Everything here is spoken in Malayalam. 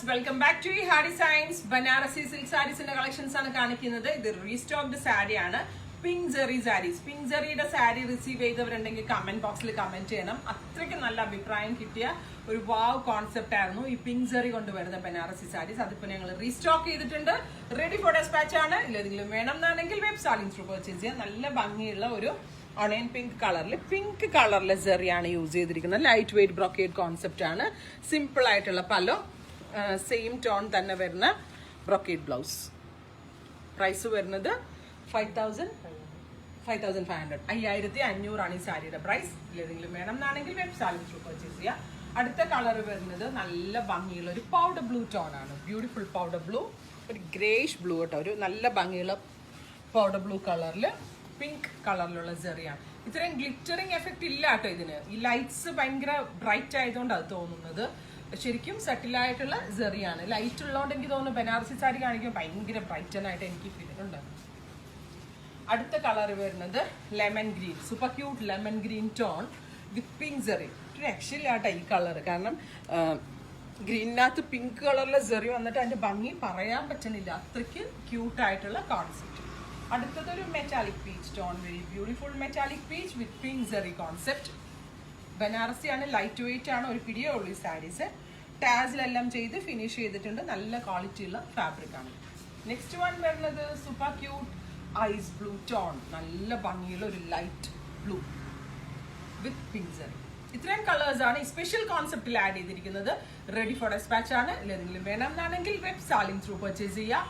Welcome back to Hadi science. Banarasi silk സാരീസിന്റെ കളക്ഷൻസ് ആണ് കാണിക്കുന്നത്. ഇത് റീസ്റ്റോക്ഡ് സാരിയാണ്. പിങ്ക് ജെറി സാരീസ്. പിങ്ക് ജെറിയുടെ സാരി റിസീവ് ചെയ്തവരുണ്ടെങ്കിൽ കമന്റ് ബോക്സിൽ കമന്റ് ചെയ്യണം. അത്രയ്ക്ക് നല്ല അഭിപ്രായം കിട്ടിയ ഒരു വാവ് കോൺസെപ്റ്റ് ആയിരുന്നു ഈ പിങ്ക് ജെറി കൊണ്ടുവരുന്ന ബനാറസി സാരീസ്. അതിപ്പോ ഞങ്ങൾ റീസ്റ്റോക്ക് ചെയ്തിട്ടുണ്ട്. റെഡി ഫോർ ഡെസ്പാച്ച് ആണ്. ഇല്ലെങ്കിലും വേണം എന്നാണെങ്കിൽ വെബ് സാലിംഗ് ത്രൂ പർച്ചേസ് ചെയ്യാം. നല്ല ഭംഗിയുള്ള ഒരു ഒണിയൻ പിങ്ക് കളറിൽ ജെറിയാണ് യൂസ് ചെയ്തിരിക്കുന്നത്. ലൈറ്റ് വെയിറ്റ് ബ്രോക്കേഡ് കോൺസെപ്റ്റ് ആണ്. സിമ്പിൾ ആയിട്ടുള്ള പല്ലോ, സെയിം ടോൺ തന്നെ വരുന്ന ബ്രോക്കേഡ് ബ്ലൗസ്. പ്രൈസ് വരുന്നത് 5,500. 5,500 ഈ സാരിയുടെ പ്രൈസ്. ഏതെങ്കിലും വേണം എന്നാണെങ്കിൽ വെബ് സാലിംഗ് ത്രൂ പർച്ചേസ് ചെയ്യാം. അടുത്ത കളർ വരുന്നത് നല്ല ഭംഗിയുള്ള ഒരു പൗഡർ ബ്ലൂ ടോൺ ആണ്. ബ്യൂട്ടിഫുൾ പൗഡർ ബ്ലൂ, ഒരു ഗ്രേഷ് ബ്ലൂ കേട്ടോ. ഒരു നല്ല ഭംഗിയുള്ള പൗഡർ ബ്ലൂ കളറിൽ പിങ്ക് കളറിലുള്ള ജെറിയാണ്. ഇത്രയും ഗ്ലിറ്ററിങ് എഫക്റ്റ് ഇല്ല കേട്ടോ ഇതിന്. ഈ ലൈറ്റ്സ് ഭയങ്കര ബ്രൈറ്റ് ആയതുകൊണ്ട് അത് തോന്നുന്നത്. ശരിക്കും സെറ്റിലായിട്ടുള്ള ജെറിയാണ്. ലൈറ്റ് ഉള്ളതുകൊണ്ട് എനിക്ക് തോന്നുന്നു ബനാറസി സാരി കാണിക്കുമ്പോൾ ഭയങ്കര ബ്രൈറ്റൻ ആയിട്ട് എനിക്ക് ഫീൽ ഉണ്ട്. അടുത്ത കളർ വരുന്നത് lemon green, super cute lemon green tone വിത്ത് പിങ്ക് ജെറി. ഒരു രക്ഷയില്ല കേട്ടോ ഈ കളർ. കാരണം ഗ്രീനിനകത്ത് പിങ്ക് കളറിലെ ജെറി വന്നിട്ട് അതിന്റെ ഭംഗി പറയാൻ പറ്റുന്നില്ല. അത്രയ്ക്ക് ക്യൂട്ടായിട്ടുള്ള കോൺസെപ്റ്റ്. അടുത്തതൊരു metallic peach tone, very beautiful metallic peach വിത്ത് പിങ്ക് ജെറി കോൺസെപ്റ്റ്. ബനാറസി ആണ്, ലൈറ്റ് വെയിറ്റ് ആണ്. ഒരു പിടിയേ ഉള്ളൂ ഈ സാരീസ്. ടാസിലെല്ലാം ചെയ്ത് ഫിനിഷ് ചെയ്തിട്ടുണ്ട്. നല്ല ക്വാളിറ്റിയുള്ള ഫാബ്രിക് ആണ്. നെക്സ്റ്റ് വൺ വരുന്നത് super cute ice blue tone. നല്ല ഭംഗിയുള്ള ഒരു ലൈറ്റ് ബ്ലൂ വിത്ത് പിങ്ക് ജെറി. ഇത്രയും കളേഴ്സ് ആണ് ഈ സ്പെഷ്യൽ കോൺസെപ്റ്റിൽ ആഡ് ചെയ്തിരിക്കുന്നത്. റെഡി ഫോർ ഡെസ്പാച്ച് ആണ്. ഏതെങ്കിലും വേണം എന്നാണെങ്കിൽ വെബ് സാലിംഗ് ത്രൂ പർച്ചേസ് ചെയ്യാം.